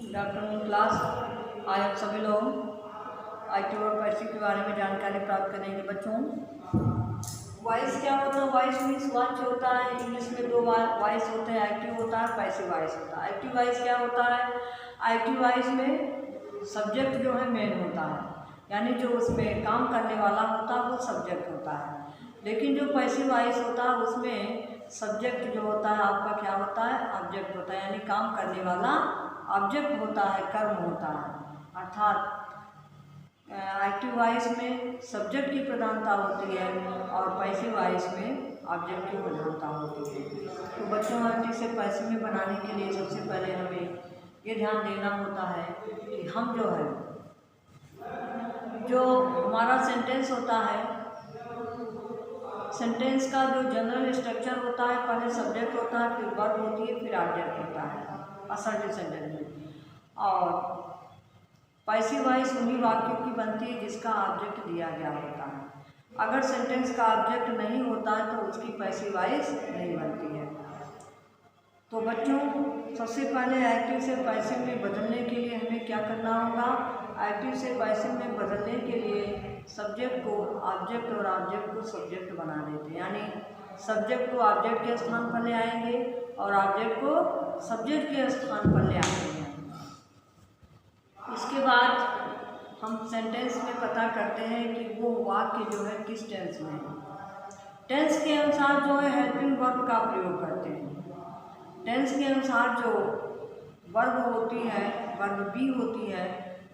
Good afternoon class. आज आप सभी लोग एक्टिव और पैसिव के बारे में जानकारी प्राप्त करेंगे। बच्चों, वॉइस क्या होता है? वॉइस मीन्स वाक्य होता है। इंग्लिश में दो वॉइस होते हैं, एक्टिव होता है, पैसिव वॉइस होता है। एक्टिव वॉइस क्या होता है? एक्टिव वॉइस में सब्जेक्ट जो है मेन होता है, यानी जो उसमें काम करने वाला होता है वो सब्जेक्ट होता है। लेकिन जो पैसिव वॉइस होता है उसमें सब्जेक्ट जो होता है आपका क्या होता है? ऑब्जेक्ट होता है, यानी काम करने वाला ऑब्जेक्ट होता है, कर्म होता है। अर्थात एक्टिव वॉइस में सब्जेक्ट की प्रधानता होती है और पैसिव वॉइस में ऑब्जेक्ट की प्रधानता होती है। तो बच्चों, एक्टिव से पैसिव में बनाने के लिए सबसे पहले हमें ये ध्यान देना होता है कि हम जो है, जो हमारा सेंटेंस होता है, सेंटेंस का जो जनरल स्ट्रक्चर होता है, पहले सब्जेक्ट होता है, फिर वर्ब होती है, फिर ऑब्जेक्ट होता है असर्टिव सेंटेंस में। और पैसिव वॉइस उन्हीं वाक्यों की बनती है जिसका ऑब्जेक्ट दिया गया होता है। अगर सेंटेंस का ऑब्जेक्ट नहीं होता है तो उसकी पैसिव वॉइस नहीं बनती है। तो बच्चों, सबसे पहले एक्टिव से पैसिव में बदलने के लिए हमें क्या करना होगा? एक्टिव से पैसिव में बदलने के लिए सब्जेक्ट को ऑब्जेक्ट और ऑब्जेक्ट को सब्जेक्ट बना देते हैं, यानी सब्जेक्ट को ऑब्जेक्ट के स्थान पर ले आएंगे और ऑब्जेक्ट को सब्जेक्ट के स्थान पर ले आएंगे। इसके बाद हम सेंटेंस में पता करते हैं कि वो वाक्य जो है किस टेंस में है। टेंस के अनुसार जो है हेल्पिंग वर्ब का प्रयोग करते हैं। टेंस के अनुसार जो वर्ब होती है, वर्ब बी होती है,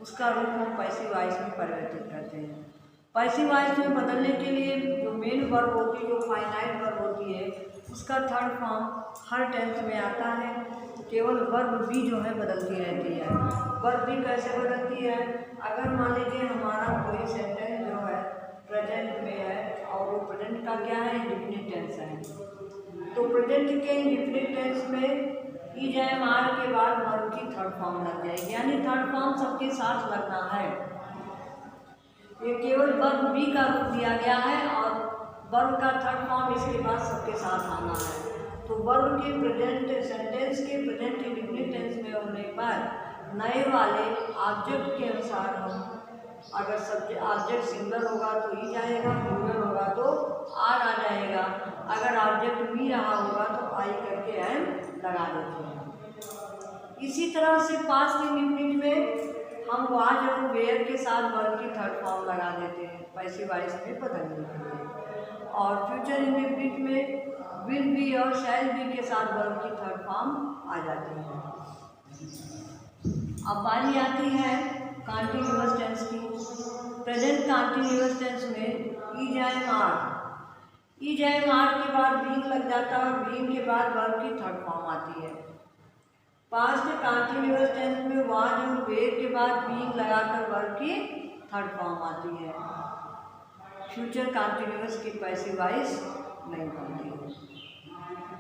उसका रूप हम पैसिव वॉइस में परिवर्तित करते हैं। पैसिव वॉइस में बदलने के लिए जो मेन वर्ब होती है, जो फाइनाइट वर्ब होती है, उसका थर्ड फॉर्म हर टेंस में आता है। केवल वर्ब बी जो है बदलती रहती है। वर्ब बी कैसे बदलती है? अगर मान लीजिए हमारा कोई सेंटेंस जो है प्रेजेंट में है और वो प्रेजेंट का क्या है? इंडेफिनिट टेंस है। तो प्रेजेंट के इंडेफिनिट टेंस में EJMR के बाद वर्ब की थर्ड फॉर्म लग जाएगी, यानी थर्ड फॉर्म सबके साथ लगना है। ये केवल वर्ब बी का रूप दिया गया है और वर्ब का थर्ड फॉर्म इसके बाद सबके साथ आना है। तो वर्ब के प्रेजेंट सेंटेंस के प्रेजेंट इंडेफिनिट टेंस में होने पर नए वाले ऑब्जेक्ट के अनुसार हम, अगर सब्जेक्ट ऑब्जेक्ट सिंगल होगा तो ई जाएगा, प्लूरल होगा तो आर आ जाएगा, अगर ऑब्जेक्ट बी रहा होगा तो आई करके एम लगा देते हैं। इसी तरह से पास्ट इंडेफिनिट में हम वाज और वेयर के साथ वर्ब की थर्ड फॉर्म लगा देते हैं पैसिव वॉइस में बदलने के लिए। और फ्यूचर इंडेफिनिट में विल बी और शैल बी के साथ वर्ब की थर्ड फॉर्म आ जाती है। अब बारी आती है कॉन्टिन्यूअस टेंस की। प्रेजेंट कॉन्टिन्यूअस टेंस में EJMR के बाद बीइंग लग जाता है और बीइंग के बाद वर्ब की थर्ड फॉर्म आती है। पास्ट कॉन्टिन्यूअस टेंस में वाज और वेयर के बाद बीइंग लगाकर वर्ब की थर्ड फॉर्म आती है। फ्यूचर कॉन्टिन्यूअस की पैसिव वॉइस नहीं बनती है।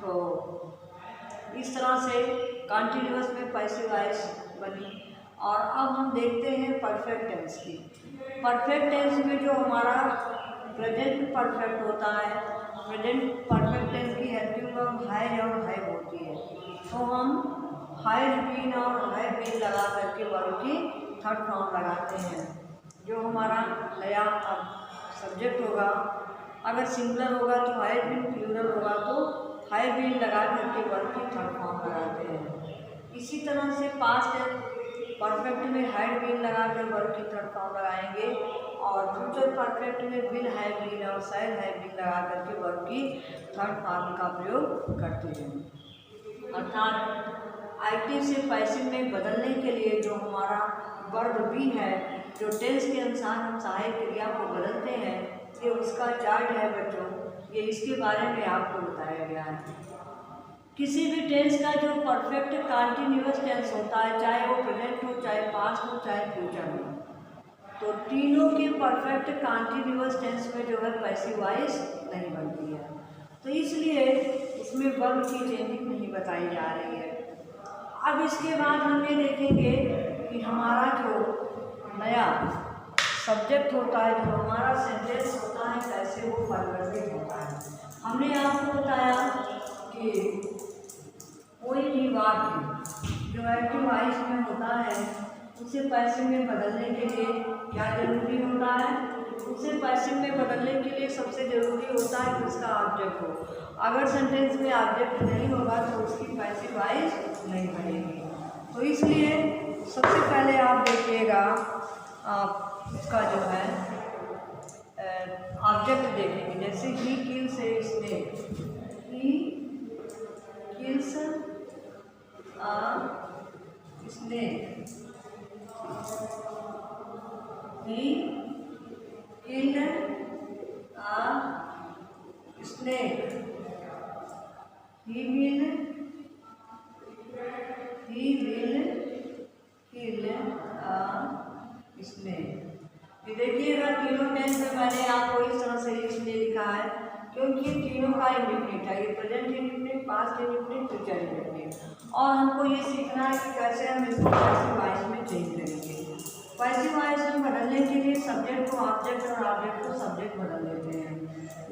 तो इस तरह से कॉन्टिन्यूअस में पैसिव वॉइस बनी। और अब हम देखते हैं परफेक्ट टेंस की। परफेक्ट टेंस में जो हमारा प्रेजेंट परफेक्ट होता है, प्रेजेंट परफेक्ट टेंस की हेल्पिंग वर्ब हैज और हैव होती है। तो हम हैज बीन और हैव बीन लगा करके वर्ब की थर्ड फॉर्म लगाते हैं। जो हमारा नया अब सब्जेक्ट होगा, अगर सिंगुलर होगा तो हैज बीन, प्लूरल होगा तो हैव बीन लगा करके वर्ब की थर्ड फॉर्म लगाते हैं। इसी तरह से पास्ट परफेक्ट में हैड बीन लगाकर वर्ब की थर्ड फॉर्म लगाएंगे और फ्यूचर परफेक्ट में विल हैव बीन और शैल हैव बीन लगा करके वर्ब की थर्ड फॉर्म का प्रयोग करते हैं। अर्थात एक्टिव से पैसिव में बदलने के लिए जो हमारा वर्ब बी है, जो टेंस के अनुसार हम सहायक क्रिया को बदलते हैं, ये उसका चार्ट है बच्चों। ये इसके बारे में आपको बताया गया है। किसी भी टेंस का जो परफेक्ट कॉन्टिन्यूअस टेंस होता है, चाहे वो प्रेजेंट हो, चाहे पास्ट हो, चाहे फ्यूचर हो, तो तीनों के परफेक्ट कॉन्टिन्यूअस टेंस में जो है पैसिव वॉइस नहीं बनती है। तो इसलिए इसमें वर्ब की चेंजिंग नहीं बताई जा रही है। अब इसके बाद हम ये देखेंगे कि हमारा जो नया सब्जेक्ट होता है, जो हमारा सेंटेंस होता है, कैसे वो परिवर्तित होता है। हमने आपको बताया कि कोई भी वाक्य जो एक्टिव वॉइस में होता है उसे पैसिव में बदलने के लिए क्या जरूरी होता है? उसे पैसिव में बदलने के लिए सबसे ज़रूरी होता है कि उसका ऑब्जेक्ट हो। अगर सेंटेंस में ऑब्जेक्ट नहीं होगा तो उसकी पैसिव वॉइस नहीं बनेगी। तो इसलिए सबसे पहले आप देखिएगा, आप उसका जो है ऑब्जेक्ट देखेंगे। जैसे he kills a snake, he kills a snake, he killed a snake, he will kill a snake। ये देखिएगा तीनों टेंस में मैंने आपको इस तरह से इसलिए लिखा है क्योंकि तीनों का इंडिफिनिट है। ये present indefinite, past indefinite, future indefinite. और हमको ये सीखना है कि कैसे हम इसको पैसिव वॉइस में चेंज करेंगे। पैसिव वॉइस में बदलने के लिए सब्जेक्ट को ऑब्जेक्ट और ऑब्जेक्ट को सब्जेक्ट बदल देते हैं।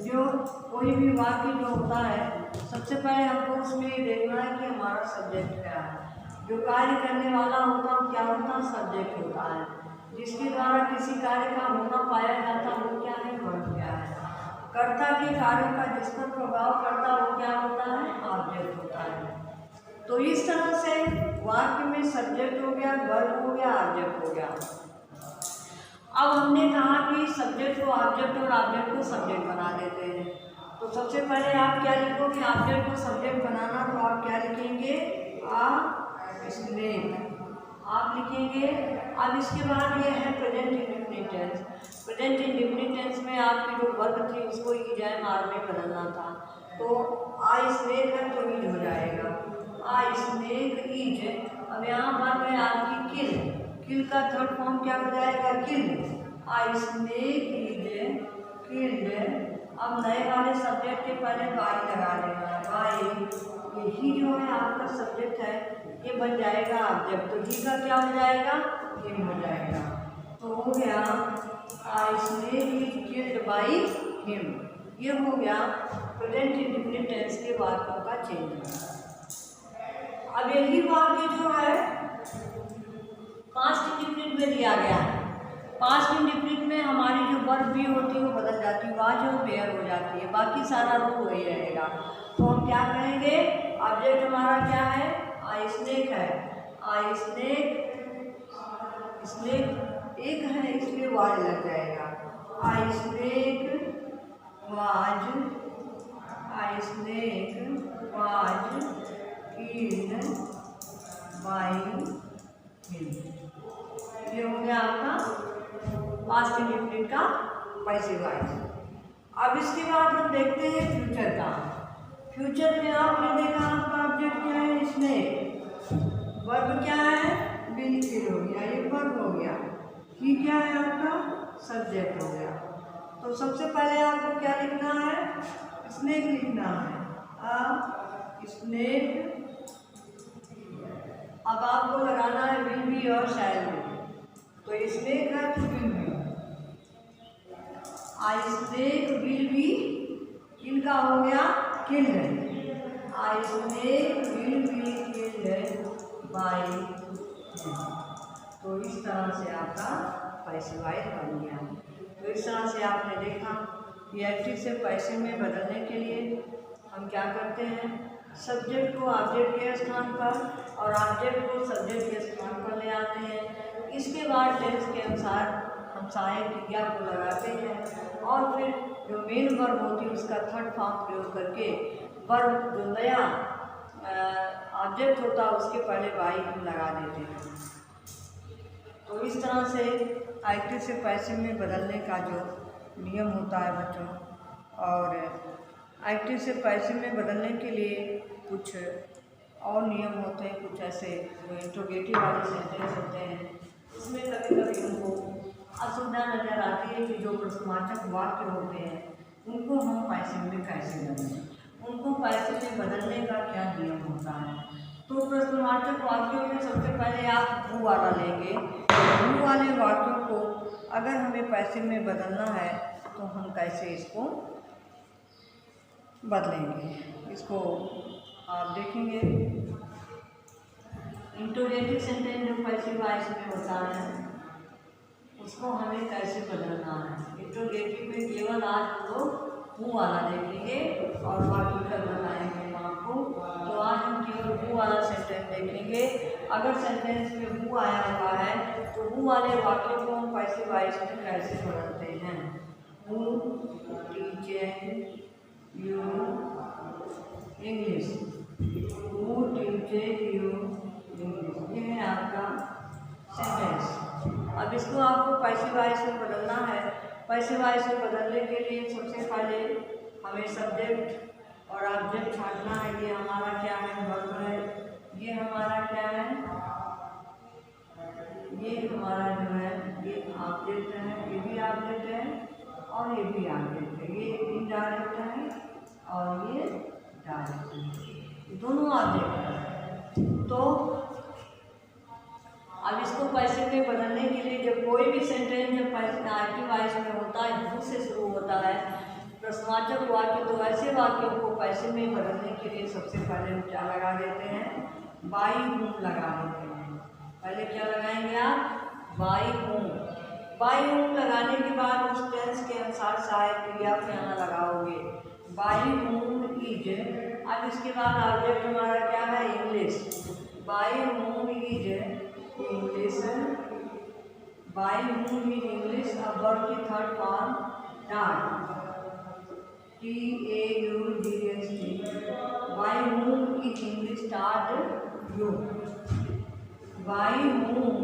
जो कोई भी वाक्य जो होता है सबसे पहले हमको उसमें ये देखना है कि हमारा सब्जेक्ट क्या है। जो कार्य करने वाला होता है क्या होता है? सब्जेक्ट होता है। जिसके द्वारा किसी कार्य का होना पाया जाता है वो क्या है? वर्ब क्या है। कर्ता के कार्य का जिस पर प्रभाव पड़ता वो क्या होता है? ऑब्जेक्ट होता है। तो इस तरह से वाक्य में सब्जेक्ट हो गया, वर्ब हो गया, ऑब्जेक्ट हो गया। अब हमने कहा कि सब्जेक्ट को ऑब्जेक्ट और ऑब्जेक्ट को सब्जेक्ट बना देते हैं। तो सबसे पहले आप क्या लिखोगे? ऑब्जेक्ट को सब्जेक्ट बनाना, तो आप क्या लिखेंगे? आ स्नेक आप लिखेंगे। अब इसके बाद ये है present indefinite tense. Present indefinite tense में आपकी जो वर्ब थी उसको ईज आर में बदलना था। तो आई स्नेक है तो ईज हो जाएगा, आई स्नेक ईज। अब यहाँ पर है आपकी किल, किल का थर्ड फॉर्म क्या हो जाएगा? किल। आई स्नेक ईज किल्ड। अब नए वाले सब्जेक्ट के पहले बाई लगा देना है, बाई। यही जो है आपका सब्जेक्ट है ये बन जाएगा ऑब्जेक्ट। तो ही का क्या हो जाएगा? हिम हो जाएगा। तो हो गया a snake is killed by him. ये हो गया प्रेजेंट इंडेफिनिट टेंस के वाक्यों का चेंज। अब यही वाक्य जो है पास्ट इंडेफिनिट में दिया गया है। पास्ट इंडेफिनिट में हमारी जो वर्ब भी होती है वो बदल जाती है, वाज और वेयर हो जाती है, बाकी सारा रूल वही रहेगा। तो हम क्या कहेंगे? ऑब्जेक्ट हमारा क्या है? आई स्नेक है। आई स्नेक, स्नेक एक है इसलिए वाज लग जाएगा। A snake was, a snake was killed by him. ये हो गया आपका पास्ट इंडेफिनिट का पैसिव वॉइस। अब इसके बाद हम देखते हैं फ्यूचर का। फ्यूचर में आपने देखा आपका ऑब्जेक्ट क्या है? स्नेक। वर्ब क्या है? विल किल हो गया, ये वर्ब हो गया। ही क्या है आपका? सब्जेक्ट हो गया। तो सबसे पहले आपको क्या लिखना है? स्नेक लिखना है। अब स्नेक, अब आपको लगाना है विल बी और शैल बी। तो स्नेक है तो will be. I snake will be, इनका हो गया killed. I snake will be killed by him. तो इस तरह से आपका पैसिव वॉइस बन गया। तो इस तरह से आपने देखा कि एक्टिव से पैसिव में बदलने के लिए हम क्या करते हैं? सब्जेक्ट को ऑब्जेक्ट के स्थान पर और ऑब्जेक्ट को सब्जेक्ट के स्थान पर ले आते हैं। इसके बाद टेंस के अनुसार हम सहायक क्रिया को लगाते हैं और फिर जो मेन वर्ब होती है उसका थर्ड फॉर्म प्रयोग करके वर्ब जो नया ऑब्जेक्ट होता है उसके पहले बाई लगा देते हैं। तो इस तरह से एक्टिव से पैसिव में बदलने का जो नियम होता है बच्चों, और एक्टिव से पैसिव में बदलने के लिए कुछ और नियम होते हैं। कुछ ऐसे जो इंट्रोगेटिव वाले सेंटेंस होते हैं उसमें कभी कभी हमको असुविधा नज़र आती है कि जो प्रश्नवाचक वाक्य होते हैं उनको हम पैसिव में कैसे बदलें, उनको पैसिव में बदलने का क्या नियम होता है। तो प्रश्नवाचक वाक्यों में सबसे पहले आप हु वाला लेंगे। हु वाले वाक्यों को अगर हमें पैसिव में बदलना है तो हम कैसे इसको बदलेंगे, इसको आप देखेंगे। इंट्रोगेटिव सेंटेंस जो पैसिव वॉइस में होता है उसको हमें कैसे बदलना है। इंट्रोगेटिव में केवल आज हम लोग हु वाला देखेंगे और बाकी कल बताएंगे हम आपको। तो आज हम केवल हु वाला सेंटेंस देखेंगे। अगर सेंटेंस में हु आया हुआ है तो हु वाले वाक्यों को हम पैसिव वॉइस में कैसे बदलते हैं। Who teaches you English, who teaches you English, ये है आपका सेंटेंस। अब इसको आपको पैसिव वॉइस में बदलना है। पैसिव वॉइस में बदलने के लिए सबसे पहले हमें सब्जेक्ट और ऑब्जेक्ट छांटना है। ये हमारा क्या है, वर्ब है। ये हमारा क्या है, ये हमारा जो है ये ऑब्जेक्ट है, ये भी ऑब्जेक्ट है और ये भी ऑब्जेक्ट है। ये इनडायरेक्ट है और ये डायरेक्ट है, दोनों ऑब्जेक्ट है। तो अब इसको पैसिव में बदलने के लिए जब कोई भी सेंटेंस जब एक्टिव वॉइस में होता है, हु से शुरू होता है, प्रश्नवाचक वाक्य, तो ऐसे वाक्यों को पैसिव में बदलने के लिए सबसे पहले हम क्या लगा देते हैं, बाई हूम लगा देते हैं। पहले क्या लगाएंगे आप, बाई हूम। बाई हूम लगाने के बाद उस टेंस के अनुसार सहायक क्रिया को यहाँ लगाओगे, बाई हूम इज। अब इसके बाद ऑब्जेक्ट हमारा क्या है, English. By whom is English, by whom is English. अब वर्ब की third form taught, TAUGST, by whom is English taught you, by whom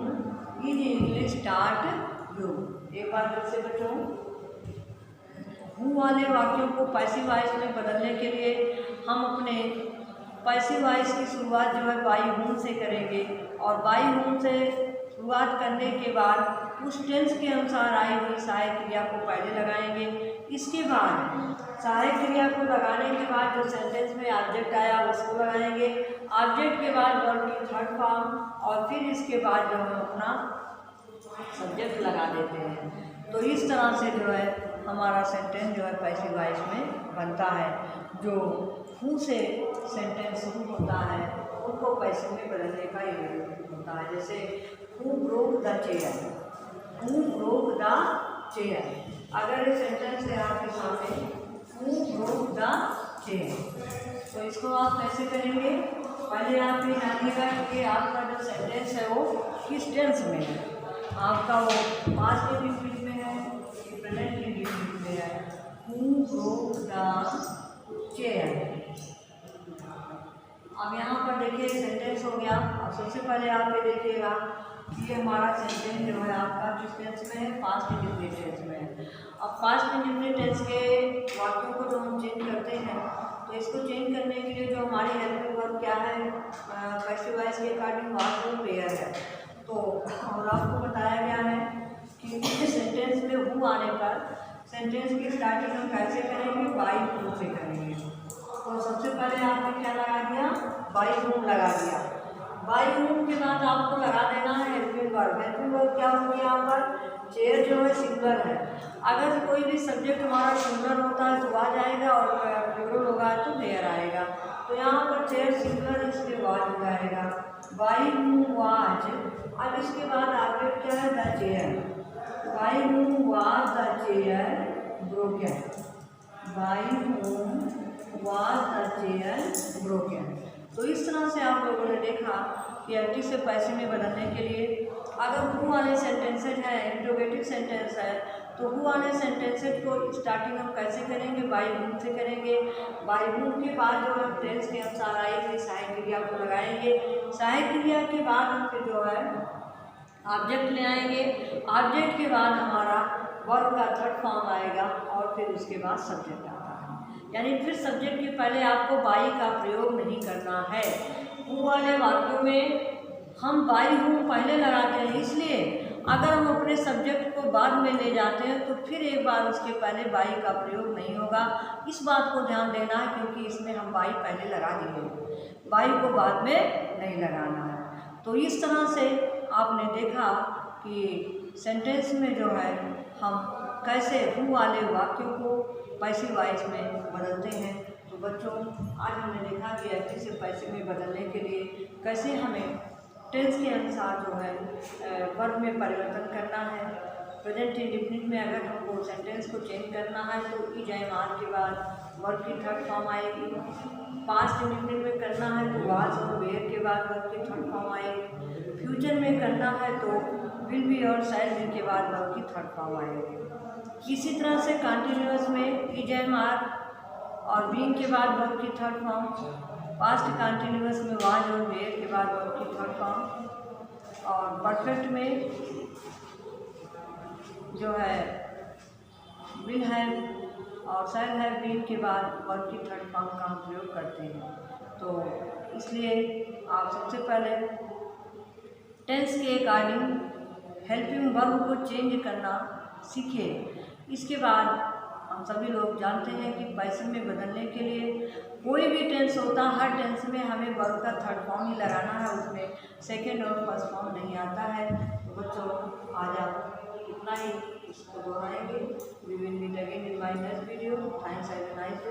is English taught you. एक बार फिर से बच्चों, हु वाले वाक्यों को पैसिव वॉइस में बदलने के लिए हम अपने पैसिव वॉइस की शुरुआत जो है बाई हूम से करेंगे और बाई हूम से शुरुआत करने के बाद उस टेंस के अनुसार आई हुई सहायक क्रिया को पहले लगाएंगे। इसके बाद सहायक क्रिया को लगाने के बाद जो सेंटेंस में ऑब्जेक्ट आया उसको लगाएंगे, ऑब्जेक्ट के बाद वर्ब की थर्ड फॉर्म और फिर इसके बाद जो हम अपना सब्जेक्ट लगा देते हैं। तो इस तरह से जो है हमारा सेंटेंस जो है पैसिव वॉइस में बनता है। जो हु से सेंटेंस शुरू होता है उनको पैसिव में बदलने का ये होता है। जैसे who broke the chair, who broke the chair. अगर ये सेंटेंस है आपके सामने, हु ब्रोक द चेयर, तो इसको आप कैसे करेंगे, पहले आप ये जानिएगा कि आपका जो सेंटेंस है वो किस टेंस में है। आपका वो पास्ट इंडिफिनिट में है कि प्रेजेंट इंडिफिनिट में है। Who broke the chair. अब यहाँ पर देखिए सेंटेंस हो गया। अब सबसे पहले आप ये देखिएगा कि ये हमारा सेंटेंस जो है आपका किस टेंस में है, पास्ट इंडिफिनिट टेंस में है। अब पास्ट इंडिफिनिट टेंस के वाक्यों को जो हम चेंज करते हैं तो इसको चेंज करने के लिए जो हमारी हेल्पिंग वर्ब क्या है, पैसिव वॉइस के अकॉर्डिंग वाज और वेयर है। तो और आपको बताया गया है कि सेंटेंस में हु आने पर सेंटेंस की स्टार्टिंग हम कैसे करेंगे, बाई हूम से करेंगे। तो सबसे पहले आपने क्या लगा दिया, बाई हूम लगा दिया। बाई हूम के बाद आपको लगा देना है हेल्पिंग वर्ब। हेल्पिंग वर्ब क्या होगी, यहाँ पर चेयर जो है सिंगुलर है। अगर कोई भी सब्जेक्ट हमारा सिंगुलर होता है तो वाज आएगा और प्लूरल होगा तो वेयर आएगा। तो यहाँ पर चेयर सिंगुलर इसलिए वाज हो जाएगा, बाई हूम वाज। अब इसके बाद ऑब्जेक्ट क्या है, the chair. By whom was the chair broken, by whom was the chair broken. तो इस तरह से आप लोगों ने देखा कि एक्टिव से पैसिव में बदलने के लिए अगर हु वाले सेंटेंसेज है, इंट्रोगेटिव सेंटेंस है, तो हु वाले सेंटेंसेज को स्टार्टिंग हम कैसे करेंगे, बाई हूम से करेंगे। बाई हूम के बाद जो हम टेंस के अनुसार आई हुई सहायक क्रिया को लगाएंगे। सहायक क्रिया के बाद हम फिर जो है ऑब्जेक्ट ले आएंगे। ऑब्जेक्ट के बाद हमारा वर्ब का थर्ड फॉर्म आएगा और फिर उसके बाद सब्जेक्ट आता है। यानी फिर सब्जेक्ट के पहले आपको बाई का प्रयोग नहीं करना है। हु वाले वाक्यों में हम बाई हूम पहले लगाते हैं, इसलिए अगर हम अपने सब्जेक्ट को बाद में ले जाते हैं तो फिर एक बार उसके पहले बाई का प्रयोग नहीं होगा। इस बात को ध्यान देना है क्योंकि इसमें हम बाई पहले लगा दिए, बाई को बाद में नहीं लगाना है। तो इस तरह से आपने देखा कि सेंटेंस में जो है हम कैसे हु वाले वाक्यों को पैसिव वॉइस में बदलते हैं। तो बच्चों आज हमने देखा कि एक्टिव से पैसिव में बदलने के लिए कैसे हमें टेंस के अनुसार जो है वर्ब में परिवर्तन करना है। प्रेजेंट इंडेफिनिट में अगर हमको सेंटेंस को चेंज करना है तो इज एम आर के बाद वर्ब की थर्ड फॉर्म आएगी। पास्ट इंडेफिनिट में करना है तो वाज और वेयर के बाद वर्ब की थर्ड फॉर्म आएगी। फ्यूचर में करना है तो विल बी और शैल बी के बाद वर्ब की थर्ड फॉर्म आएगी। इसी तरह से कंटिन्यूअस में इज एम आर और बीइंग के बाद वर्ब की थर्ड फॉर्म। पास्ट कंटिन्यूअस में वाज और वेयर के बाद वर्ब की थर्ड फॉर्म। और परफेक्ट में जो है विल हैव और शैल हैव बीन के बाद वर्ब की थर्ड फॉर्म का हम प्रयोग करते हैं। तो इसलिए आप सबसे पहले टेंस के अकॉर्डिंग हेल्पिंग वर्ब को चेंज करना सीखें। इसके बाद हम सभी लोग जानते हैं कि पैसिव में बदलने के लिए कोई भी टेंस होता है, हर टेंस में हमें वर्ब का थर्ड फॉर्म ही लगाना है, उसमें सेकेंड और फर्स्ट फॉर्म नहीं आता है। तो बच्चों आज आप इतना ही इसको दोहराएंगे। We will meet again in my next video. Thanks, have a nice day.